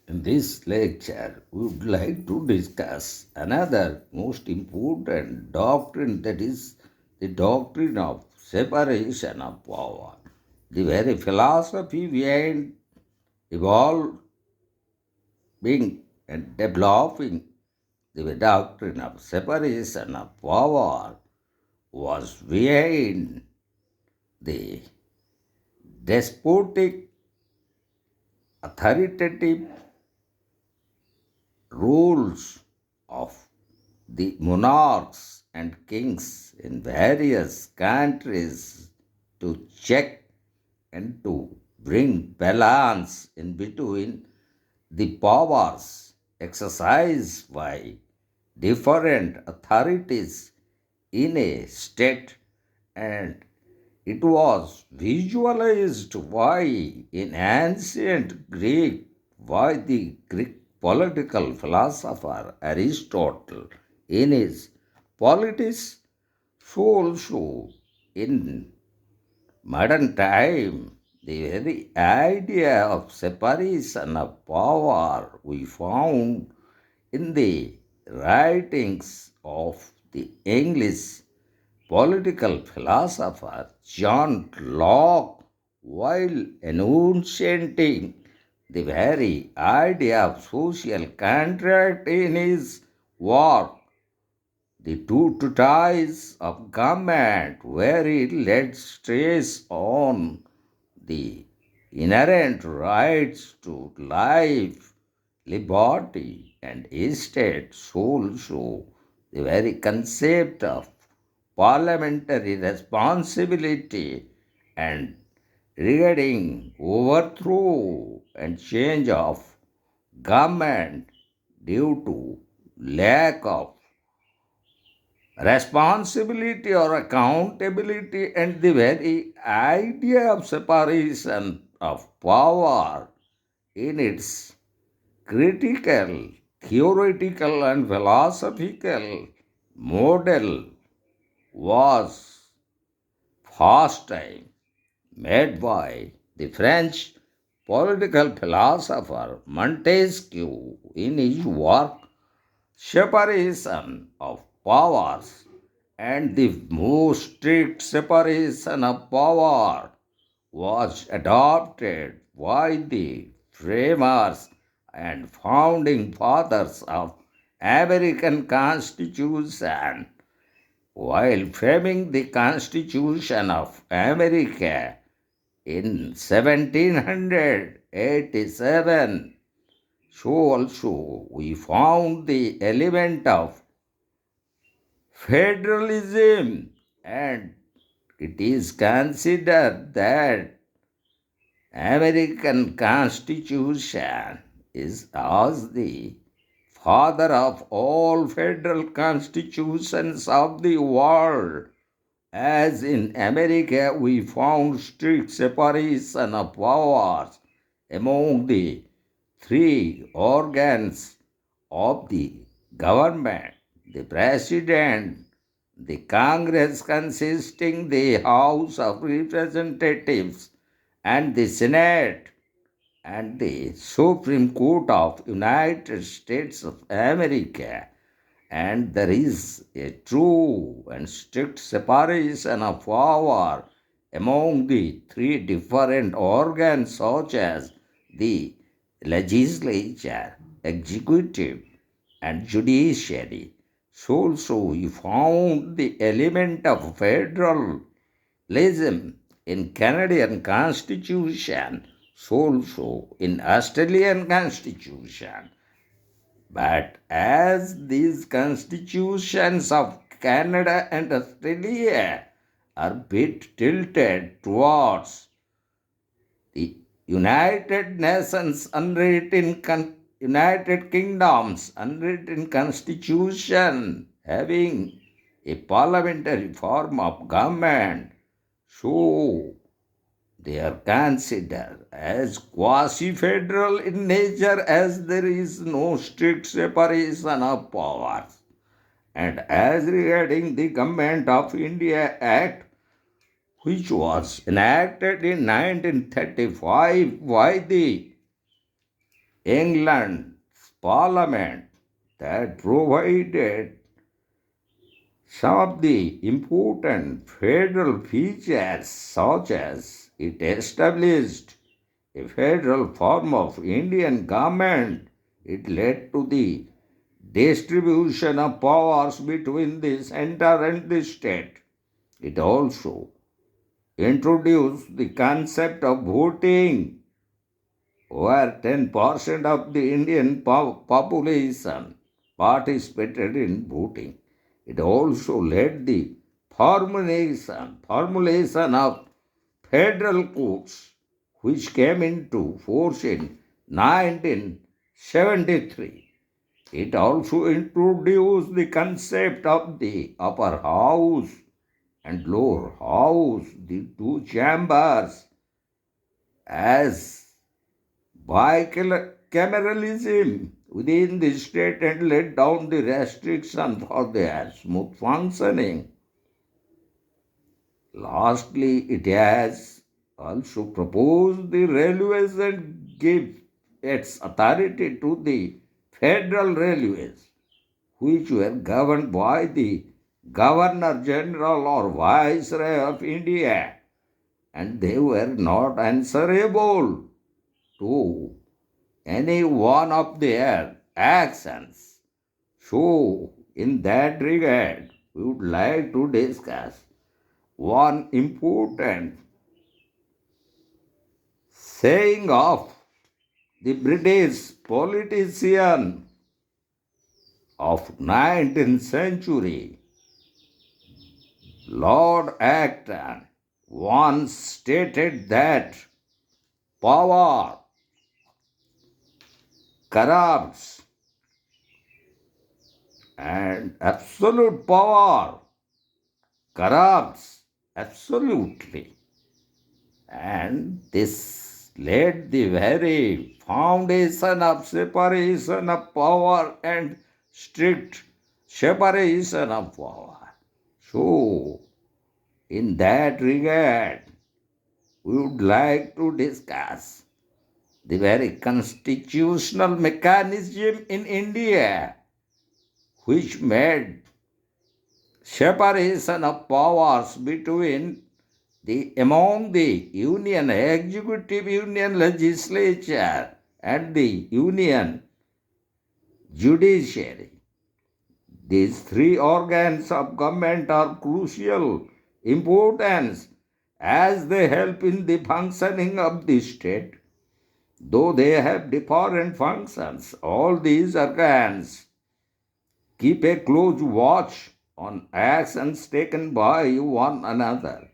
In this lecture, we would like to discuss another most important doctrine, that is the doctrine of separation of power. The very philosophy behind evolving and developing the doctrine of separation of power was behind the despotic, authoritative rules of the monarchs and kings in various countries to check and to bring balance in between the powers exercised by different authorities in a state, and it was visualized by in ancient Greek by the Greek political philosopher Aristotle in his Politics. So also in modern time, the very idea of separation of power we found in the writings of the English political philosopher John Locke, while enunciating the very idea of social contract in his work, The Two Treatises of Government, where he laid stress on the inherent rights to life, liberty, and estate, so also the very concept of parliamentary responsibility and regarding overthrow and change of government due to lack of responsibility or accountability, and the very idea of separation of power in its critical, theoretical, and philosophical model was first time made by the French political philosopher Montesquieu in his work Separation of Powers, and the most strict separation of power was adopted by the framers and founding fathers of American Constitution. While framing the Constitution of America in 1787, so also we found the element of federalism, and it is considered that American Constitution is as the father of all federal constitutions of the world. As in America, we found strict separation of powers among the three organs of the government: the president, the Congress consisting the House of Representatives, and the Senate, and the Supreme Court of United States of America. And there is a true and strict separation of power among the three different organs, such as the legislature, executive, and judiciary. So also we found the element of federalism in Canadian Constitution, so also in Australian Constitution. But as these constitutions of Canada and Australia are bit tilted towards the United Nations United Kingdom's unwritten constitution having a parliamentary form of government, so they are considered as quasi-federal in nature, as there is no strict separation of powers. And as regarding the Government of India Act, which was enacted in 1935 by the England's Parliament that provided some of the important federal features, such as it established a federal form of Indian government. It led to the distribution of powers between the center and the state. It also introduced the concept of voting, where 10% of the Indian population participated in voting. It also led the formulation of federal courts, which came into force in 1973. It also introduced the concept of the upper house and lower house, the two chambers, as bicameralism within the state, and laid down the restriction for their smooth functioning. Lastly, it has also proposed the railways and gave its authority to the federal railways, which were governed by the Governor General or Viceroy of India, and they were not answerable to any one of their actions. So, in that regard, we would like to discuss one important saying of the British politician of 19th century, Lord Acton, once stated that power corrupts and absolute power corrupts absolutely. And this laid the very foundation of separation of power and strict separation of power. So, in that regard, we would like to discuss the very constitutional mechanism in India which made separation of powers between among the Union Executive, Union Legislature, and the Union Judiciary. These three organs of government are crucial importance as they help in the functioning of the state. Though they have different functions, all these organs keep a close watch on actions taken by one another,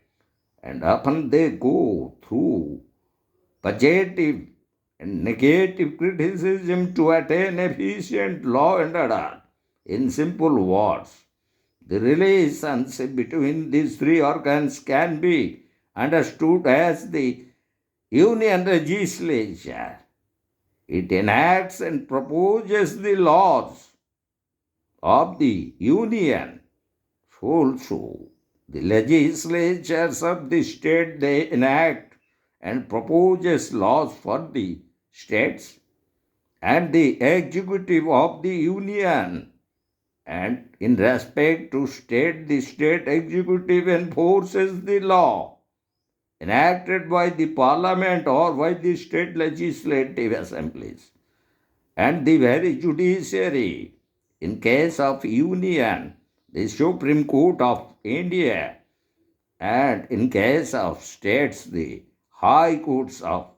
and often they go through positive and negative criticism to attain efficient law and order. In simple words, the relationship between these three organs can be understood as the Union Legislature. It enacts and proposes the laws of the Union. Also, the legislatures of the state, they enact and proposes laws for the states, and the executive of the Union, and in respect to state, the state executive enforces the law enacted by the parliament or by the state legislative assemblies. And the very judiciary, in case of union, the Supreme Court of India, and in case of states, the high courts of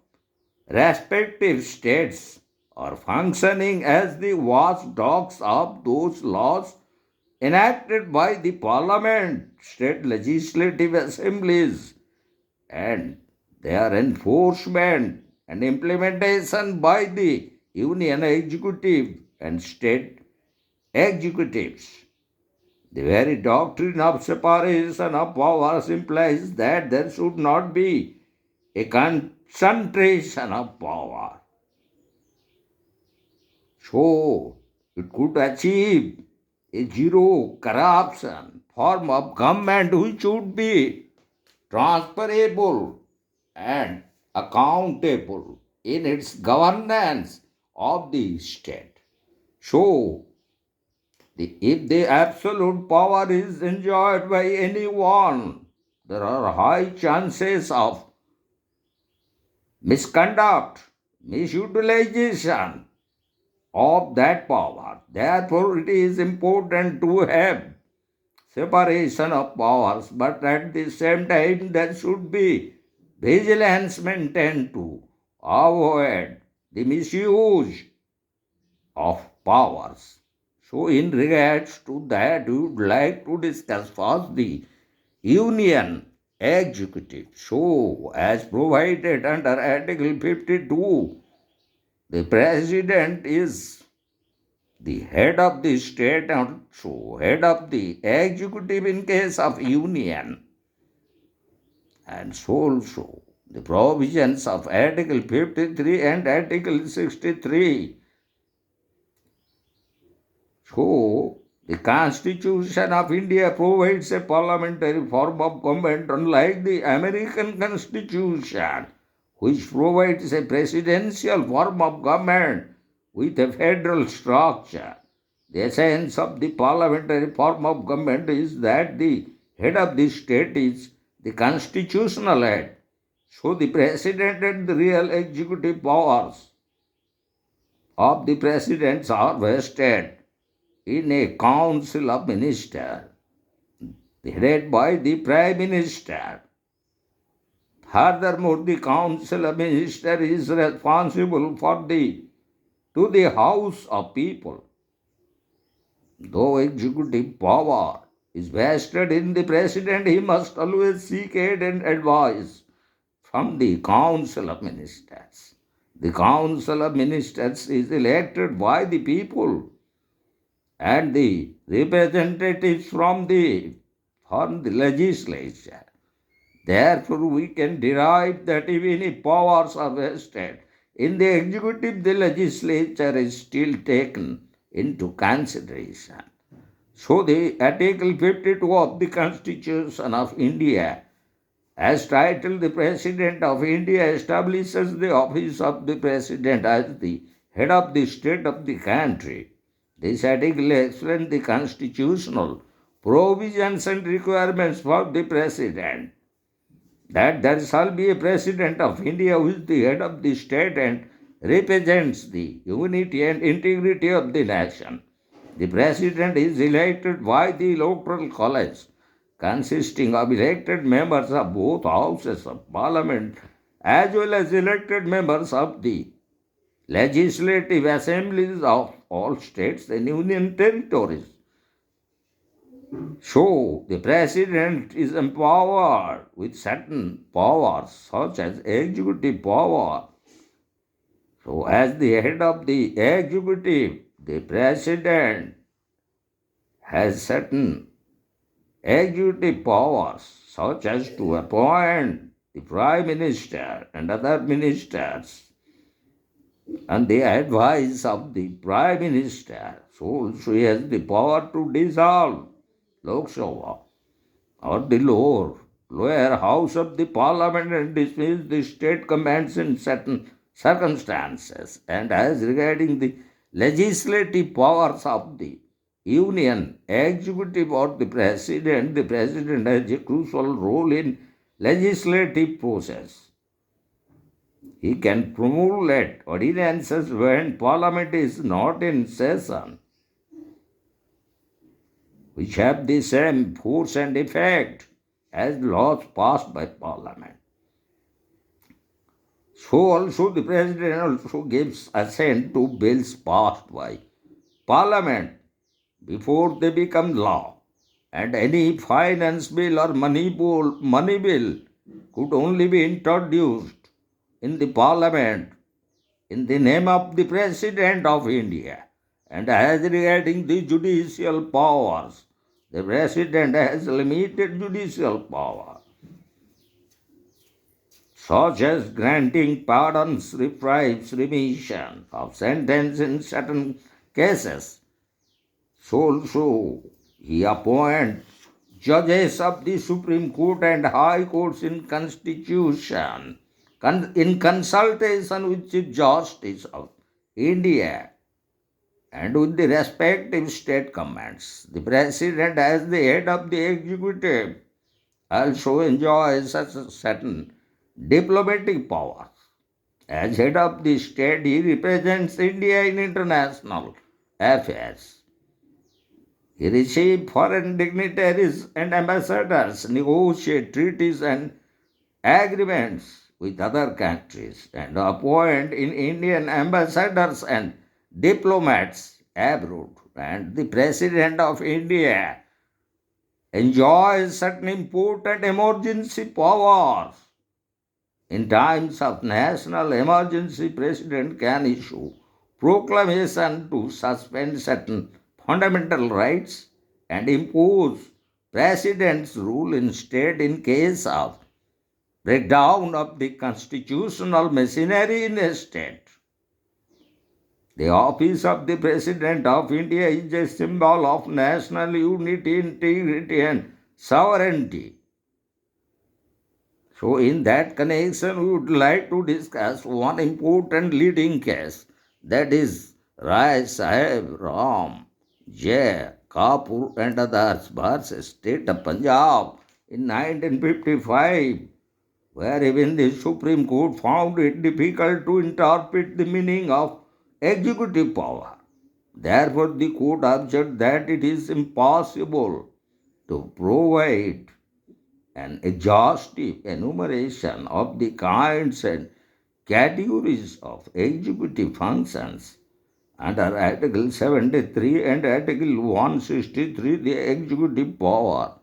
respective states are functioning as the watchdogs of those laws enacted by the parliament, state legislative assemblies, and their enforcement and implementation by the union executive and state executives. The very doctrine of separation of powers implies that there should not be a concentration of power. So, it could achieve a zero corruption form of government which would be transferable and accountable in its governance of the state. So, if the absolute power is enjoyed by anyone, there are high chances of misconduct, misutilization of that power. Therefore, it is important to have separation of powers, but at the same time, there should be vigilance maintained to avoid the misuse of powers. So, in regards to that, we would like to discuss first the Union Executive. So, as provided under Article 52, the President is the head of the state and so head of the executive in case of union. And so also the provisions of Article 53 and Article 63. So, the Constitution of India provides a parliamentary form of government unlike the American Constitution, which provides a presidential form of government with a federal structure. The essence of the parliamentary form of government is that the head of the state is the constitutional head. So the president and the real executive powers of the presidents are vested in a council of ministers headed by the prime minister. Furthermore, the council of ministers is responsible to the house of people. Though executive power is vested in the president, he must always seek aid and advice from the council of ministers. The council of ministers is elected by the people and the representatives from the legislature. Therefore, we can derive that even if powers are vested in the executive, the legislature is still taken into consideration. So, the Article 52 of the Constitution of India, as titled, the President of India establishes the office of the President as the head of the state of the country. This article explains the constitutional provisions and requirements for the President, that there shall be a President of India who is the head of the state and represents the unity and integrity of the nation. The President is elected by the electoral college, consisting of elected members of both houses of parliament as well as elected members of the legislative assemblies of all states and union territories. So, the president is empowered with certain powers, such as executive power. So, as the head of the executive, the president has certain executive powers, such as to appoint the prime minister and other ministers and the advice of the prime minister. So, also he has the power to dissolve Lok Sabha or the lower house of the parliament and dismiss the state commands in certain circumstances. And as regarding the legislative powers of the union, executive or the president has a crucial role in legislative process. He can promulgate ordinances when parliament is not in session, which have the same force and effect as laws passed by parliament. So also the president also gives assent to bills passed by parliament before they become law, and any finance bill or money bill could only be introduced in the parliament in the name of the President of India. And as regarding the judicial powers, the President has limited judicial power, such as granting pardons, reprieves, remission of sentence in certain cases. So also he appoints judges of the Supreme Court and High Courts in consultation with Chief Justice of India and with the respective state governments. The President, as the head of the executive, also enjoys such a certain diplomatic powers. As head of the state, he represents India in international affairs. He receives foreign dignitaries and ambassadors, negotiate treaties and agreements with other countries, and appoint in Indian ambassadors and diplomats abroad. And the President of India enjoys certain important emergency powers. In times of national emergency, President can issue proclamation to suspend certain fundamental rights and impose President's rule in state in case of breakdown of the constitutional machinery in a state. The office of the President of India is a symbol of national unity, integrity, and sovereignty. So, in that connection, we would like to discuss one important leading case, that is Rai Sahib Ram J. Kapoor and others versus State of Punjab in 1955, where even the Supreme Court found it difficult to interpret the meaning of executive power. Therefore, the court observed that it is impossible to provide an exhaustive enumeration of the kinds and categories of executive functions. Under Article 73 and Article 163, the executive power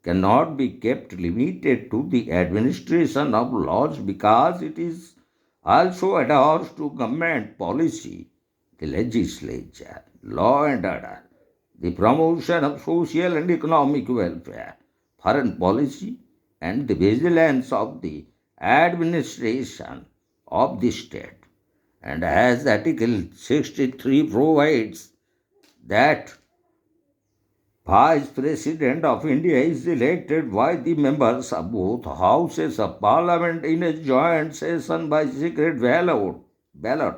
cannot be kept limited to the administration of laws because it is also adheres to government policy, the legislature, law and order, the promotion of social and economic welfare, foreign policy, and the vigilance of the administration of the state. And as Article 63 provides that Vice President of India is elected by the members of both houses of parliament in a joint session by secret ballot.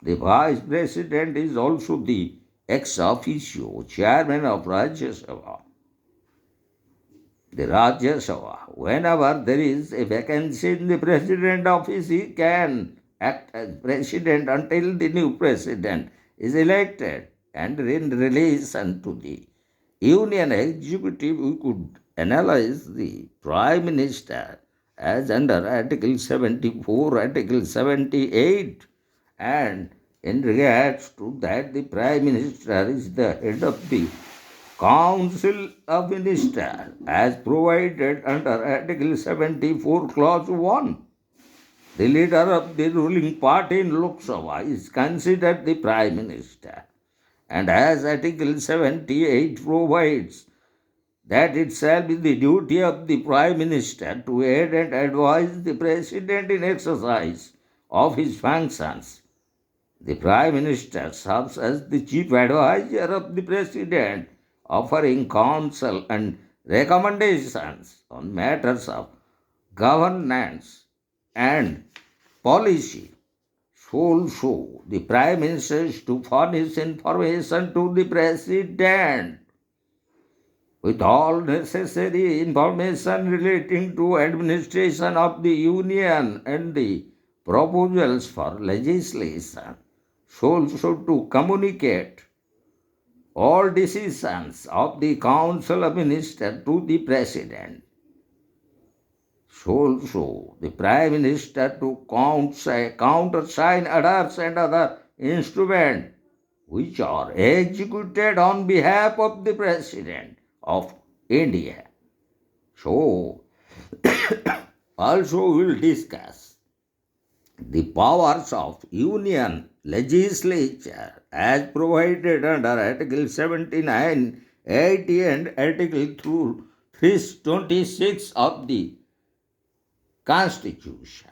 The Vice President is also the ex officio chairman of Rajya Sabha. The Rajya Sabha, whenever there is a vacancy in the President office, he can act as President until the new President is elected. And in relation to the Union Executive, we could analyze the Prime Minister as under Article 74, Article 78, and in regards to that, the Prime Minister is the head of the Council of Ministers as provided under Article 74, Clause 1. The leader of the ruling party in Lok Sabha is considered the Prime Minister. And as Article 78 provides that it shall be the duty of the Prime Minister to aid and advise the President in exercise of his functions. The Prime Minister serves as the chief advisor of the President, offering counsel and recommendations on matters of governance and policy. Also, the Prime Minister is to furnish information to the President with all necessary information relating to administration of the Union and the proposals for legislation. Also to communicate all decisions of the Council of Ministers to the President. Also, the Prime Minister to countersign orders and other instruments which are executed on behalf of the President of India. So, also we will discuss the powers of Union Legislature as provided under Article 79, 80 and Article 326 of the Constitution.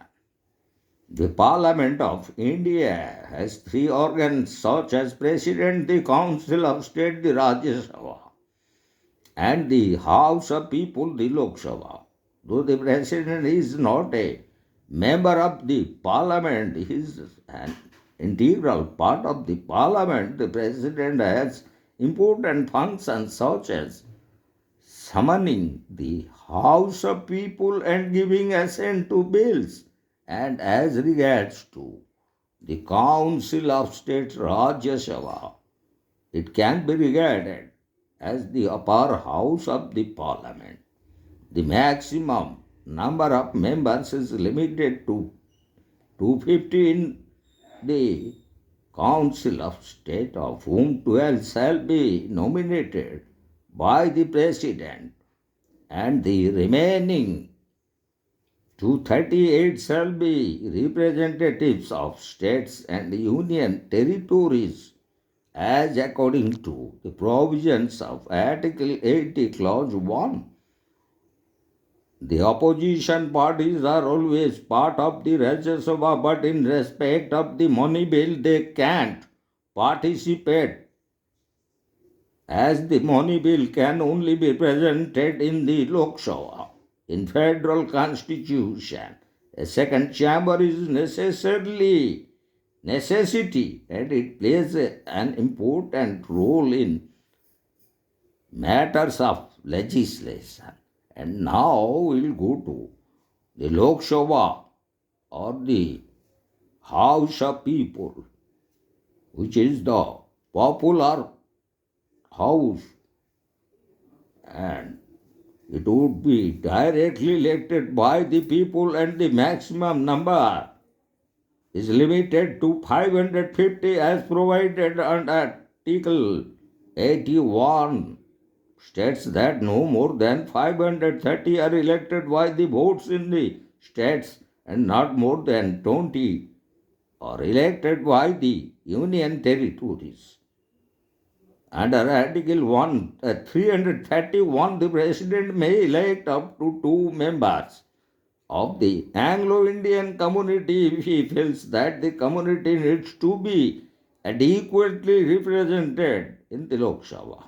The Parliament of India has three organs such as President, the Council of State, the Rajya Sabha, and the House of People, the Lok Sabha. Though the President is not a member of the Parliament, he is an integral part of the parliament, the president has important functions such as summoning the House of People and giving assent to bills, and as regards to the Council of State Rajya Sabha, it can be regarded as the upper house of the parliament. The maximum number of members is limited to 250 in the Council of State, of whom 12 shall be nominated by the President, and the remaining 238 shall be representatives of states and union territories, as according to the provisions of Article 80, Clause 1. The opposition parties are always part of the Rajya Sabha, but in respect of the money bill they can't participate, as the money bill can only be presented in the Lok Sabha. In federal constitution, a second chamber is necessity, and it plays an important role in matters of legislation. And now we'll go to the Lok Sabha, or the House of People, which is the popular house, and it would be directly elected by the people, and the maximum number is limited to 550 as provided under Article 81. States that no more than 530 are elected by the votes in the states, and not more than 20 are elected by the union territories. Under Article 331, the President may elect up to 2 members of the Anglo-Indian community if he feels that the community needs to be adequately represented in the Lok Sabha.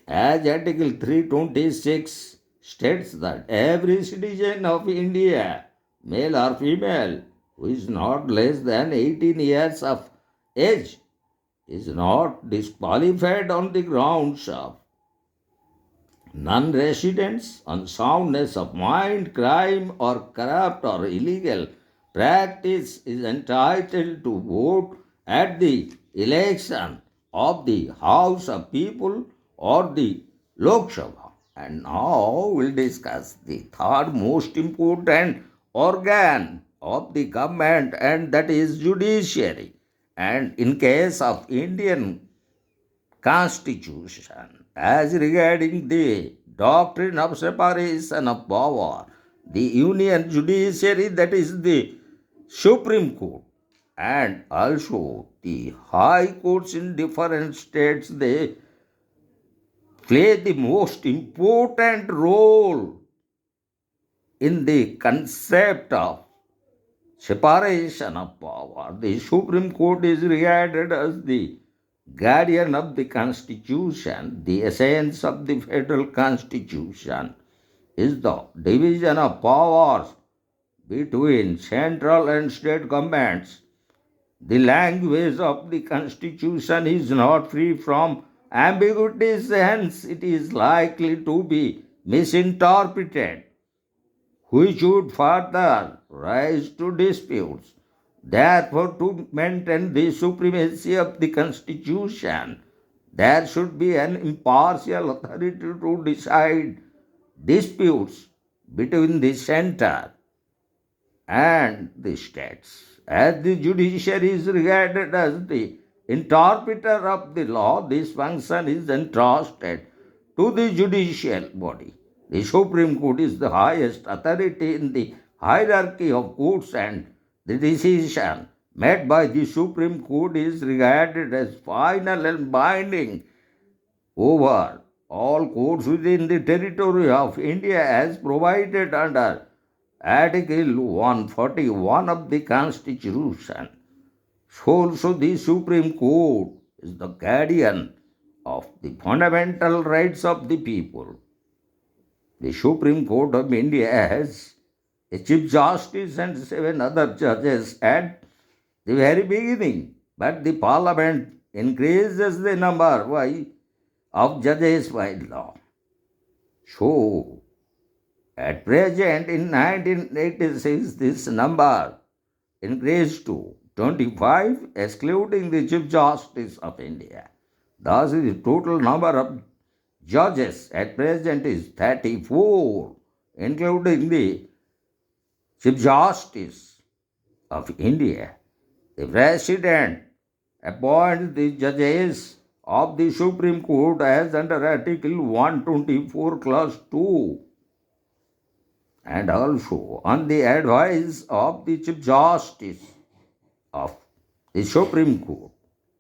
As Article 326 states that every citizen of India, male or female, who is not less than 18 years of age, is not disqualified on the grounds of non-residence, unsoundness of mind, crime, or corrupt or illegal practice, is entitled to vote at the election of the House of People or the Lok Sabha. And now we'll discuss the third most important organ of the government, and that is judiciary. And in case of Indian Constitution, as regarding the doctrine of separation of power, the Union Judiciary, that is the Supreme Court, and also the high courts in different states, they play the most important role in the concept of separation of power. The Supreme Court is regarded as the guardian of the Constitution. The essence of the federal Constitution is the division of powers between central and state governments. The language of the Constitution is not free from ambiguities, hence it is likely to be misinterpreted, which would further rise to disputes. Therefore, to maintain the supremacy of the Constitution, there should be an impartial authority to decide disputes between the center and the states. As the judiciary is regarded as the interpreter of the law, this function is entrusted to the judicial body. The Supreme Court is the highest authority in the hierarchy of courts, and the decision made by the Supreme Court is regarded as final and binding over all courts within the territory of India, as provided under Article 141 of the Constitution. So also the Supreme Court is the guardian of the fundamental rights of the people. The Supreme Court of India has a Chief Justice and 7 other judges, and the very beginning. But the Parliament increases the number of judges by law. So, at present in 1986, this number increased to 25, excluding the Chief Justice of India. Thus, the total number of judges at present is 34, including the Chief Justice of India. The President appoints the judges of the Supreme Court as under Article 124, Clause 2, and also on the advice of the Chief Justice of the Supreme Court.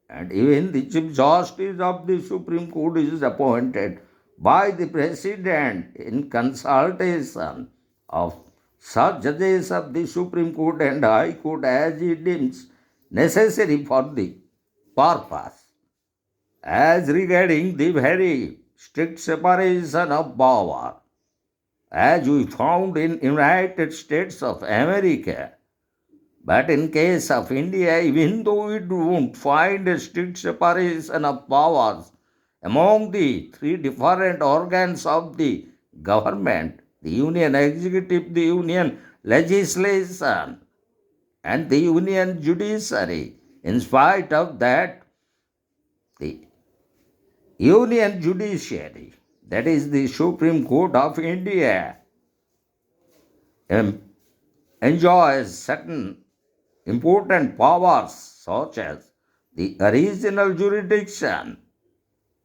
And even the Chief Justice of the Supreme Court is appointed by the President in consultation of such judges of the Supreme Court and High Court as he deems necessary for the purpose. As regarding the very strict separation of power, as we found in United States of America, but in case of India, even though we don't find a strict separation of powers among the three different organs of the government, the Union Executive, the Union Legislature, and the Union Judiciary, in spite of that, the Union Judiciary, that is the Supreme Court of India, enjoys certain important powers such as the original jurisdiction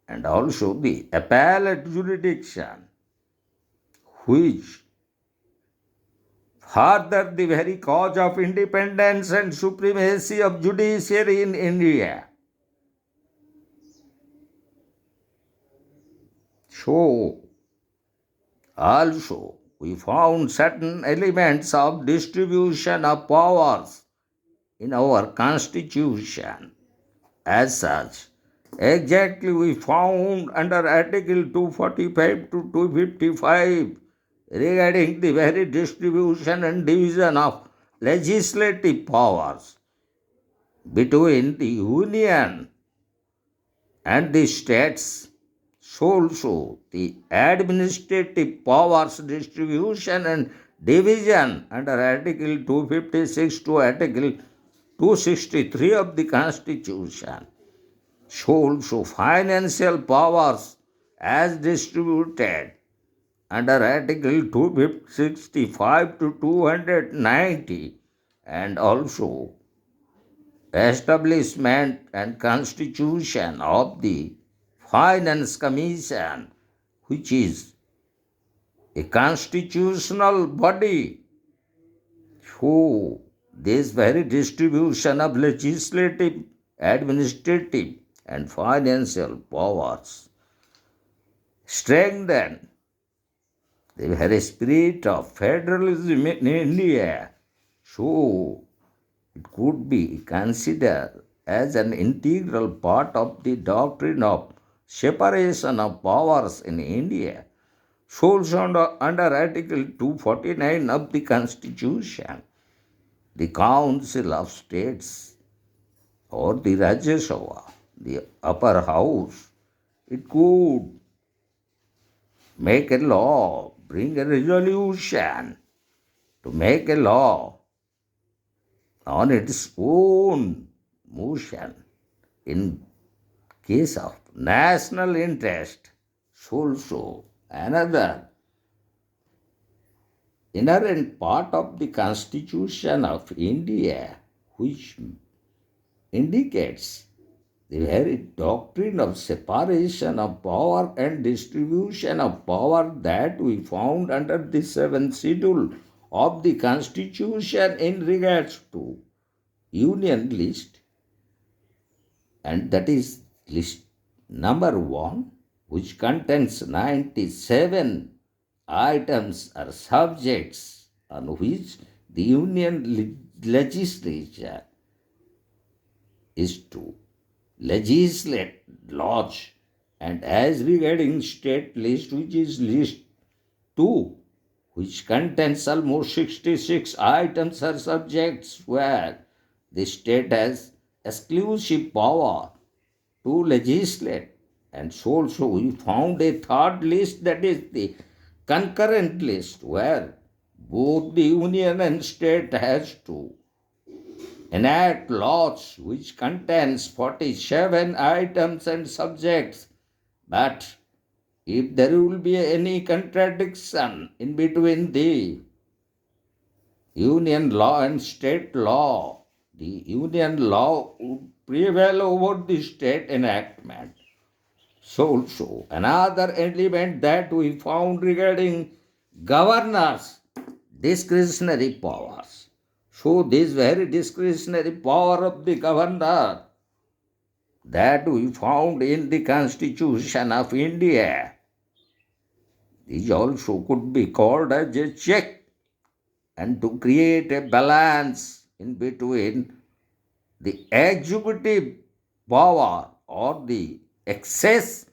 and also the appellate jurisdiction, which further the very cause of independence and supremacy of judiciary in India. So, also we found certain elements of distribution of powers in our constitution. As such, exactly we found under Article 245 to 255 regarding the very distribution and division of legislative powers between the Union and the states. So also the administrative powers distribution and division under Article 256 to Article 263 of the Constitution. So also financial powers as distributed under Article 265 to 290, and also establishment and constitution of the Finance Commission, which is a constitutional body. So, this very distribution of legislative, administrative, and financial powers strengthen the very spirit of federalism in India. So, it could be considered as an integral part of the doctrine of separation of powers in India, shows under Article 249 of the Constitution. The Council of States or the Rajya Sabha, the upper house, it could make a law, bring a resolution to make a law on its own motion in case of national interest. Also, another inherent part of the Constitution of India, which indicates the very doctrine of separation of power and distribution of power that we found under the 7th schedule of the Constitution in regards to Union list, and that is list number 1, which contains 97 items or subjects on which the Union Legislature is to legislate, lodge, and as regarding state list, which is list 2, which contains almost 66 items or subjects where the state has exclusive power to legislate. And so also we found a third list, that is the concurrent list, where both the union and state has to enact laws which contains 47 items and subjects. But if there will be any contradiction in between the union law and state law, the union law would prevail over the state enactment. So also another element that we found regarding governors' discretionary powers. So this very discretionary power of the governor that we found in the Constitution of India, this also could be called as a check, and to create a balance in between the executive power or the excessive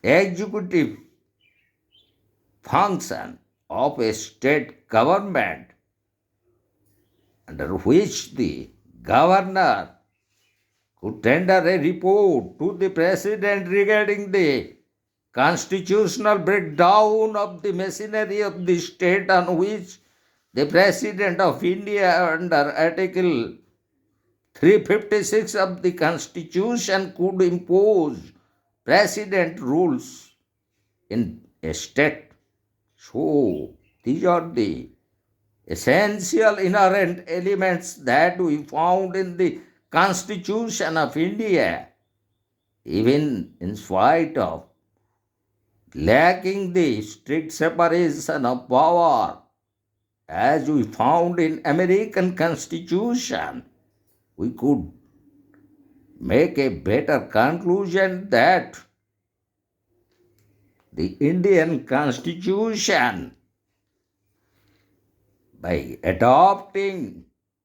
executive function of a state government, under which the governor could tender a report to the president regarding the constitutional breakdown of the machinery of the state, on which the President of India under Article 356 of the Constitution could impose president rules in a state. So these are the essential inherent elements that we found in the Constitution of India, even in spite of lacking the strict separation of power as we found in American Constitution. We could make a better conclusion that the Indian Constitution, by adopting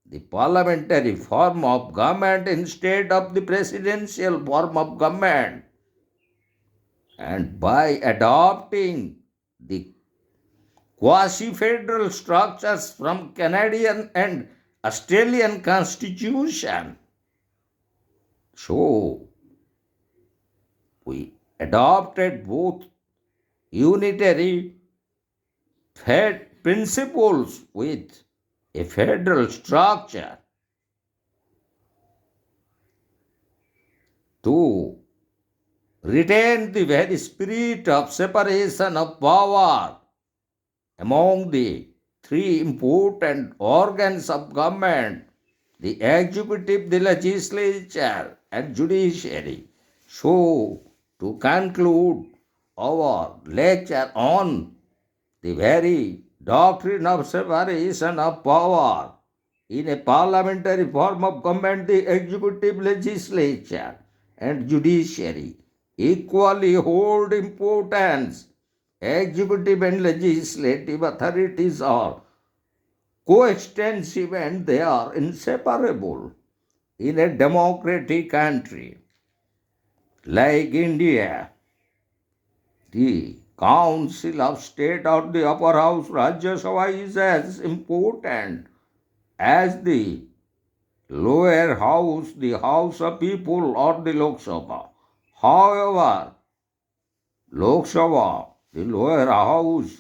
the parliamentary form of government instead of the presidential form of government, and by adopting the quasi-federal structures from Canadian and Australian Constitution, so we adopted both unitary principles with a federal structure to retain the very spirit of separation of power among the three important organs of government, the executive, the legislature, and judiciary. So, to conclude our lecture on the very doctrine of separation of power in a parliamentary form of government, the executive, legislature, and judiciary equally hold importance. Executive and legislative authorities are coextensive and they are inseparable. In a democratic country like India, the Council of State or the upper house Rajya Sabha is as important as the lower house, the House of People, or the Lok Sabha. However, Lok Sabha, the lower house,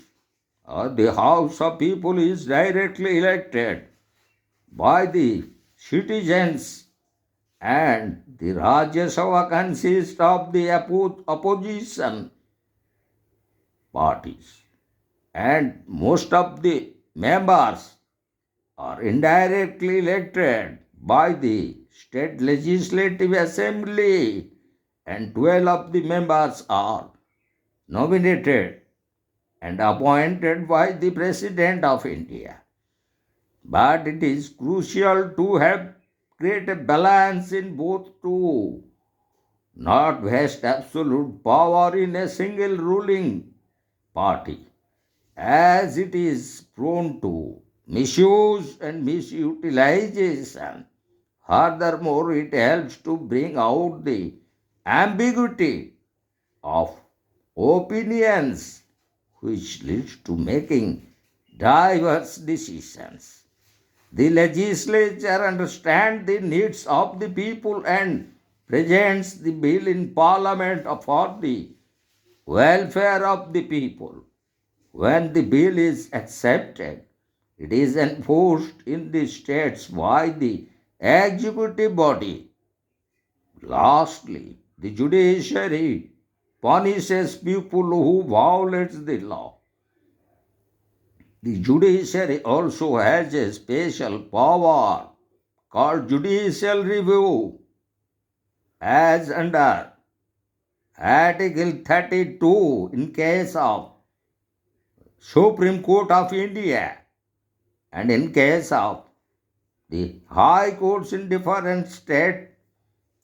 or the House of People, is directly elected by the citizens, and the Rajya Sabha consists of the opposition parties, and most of the members are indirectly elected by the state legislative assembly, and 12 of the members are nominated and appointed by the President of India. But it is crucial to have create a balance in both to not vest absolute power in a single ruling party, as it is prone to misuse and misutilization. Furthermore, it helps to bring out the ambiguity of opinions, which leads to making diverse decisions. The legislature understands the needs of the people and presents the bill in parliament for the welfare of the people. When the bill is accepted, it is enforced in the states by the executive body. Lastly, the judiciary punishes people who violate the law. The judiciary also has a special power called judicial review as under Article 32 in case of Supreme Court of India and in case of the high courts in different states.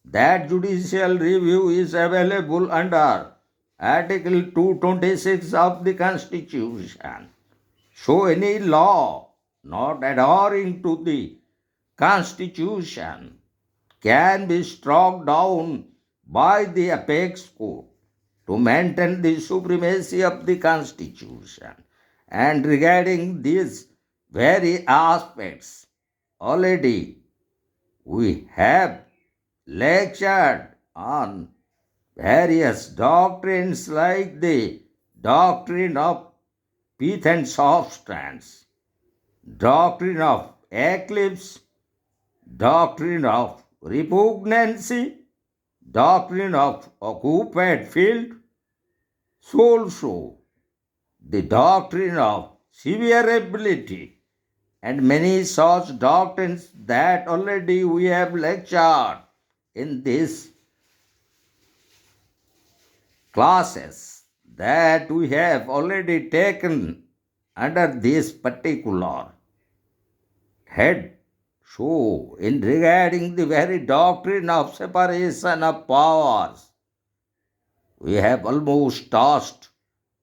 That judicial review is available under Article 226 of the Constitution. So any law not adhering to the Constitution can be struck down by the apex court to maintain the supremacy of the Constitution. And regarding these very aspects, already we have lectured on various doctrines like the doctrine of pith and substance, doctrine of eclipse, doctrine of repugnancy, doctrine of occupied field, so also the doctrine of severability, and many such doctrines that already we have lectured in these classes that we have already taken under this particular head. So, in regarding the very doctrine of separation of powers, we have almost touched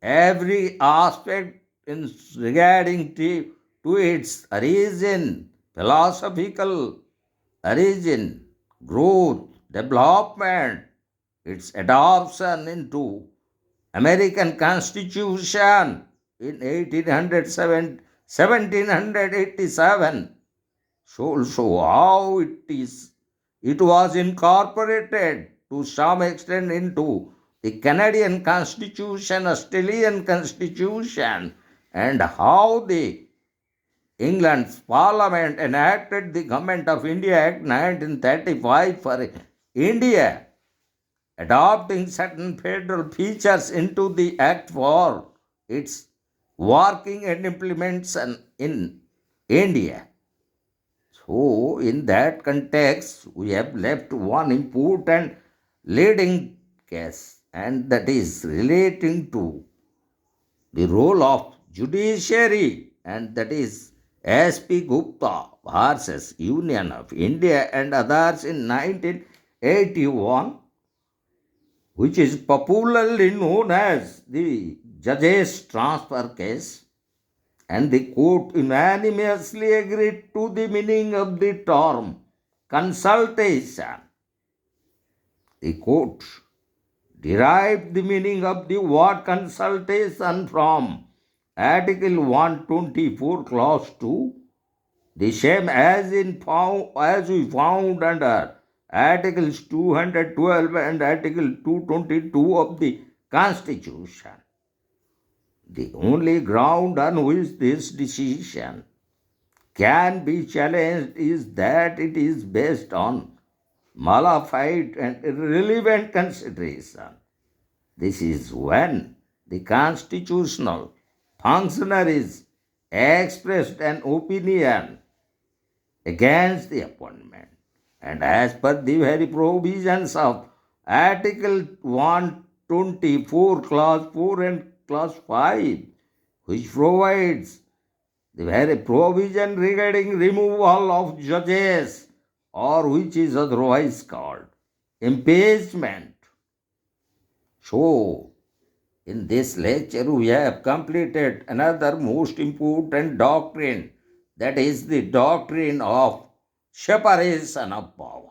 every aspect in regarding to its origin, philosophical origin, growth, development, its adoption into American Constitution in 1787. So also how it was incorporated to some extent into the Canadian Constitution, Australian Constitution, and how the England's Parliament enacted the Government of India Act 1935 for India, adopting certain federal features into the Act for its working and implementation in India. So, in that context, we have left one important leading case, and that is relating to the role of judiciary, and that is S.P. Gupta versus Union of India and others in 1981, which is popularly known as the Judges Transfer Case, and the court unanimously agreed to the meaning of the term consultation. The court derived the meaning of the word consultation from Article 124, Clause 2, the same as we found under Articles 212 and Article 222 of the Constitution. The only ground on which this decision can be challenged is that it is based on malified and irrelevant consideration. This is when the constitutional functionaries expressed an opinion against the appointment, and as per the very provisions of Article 124, Clause 4 and Clause 5, which provides the very provision regarding removal of judges, or which is otherwise called impeachment. So, in this lecture, we have completed another most important doctrine, that is the doctrine of separation of power.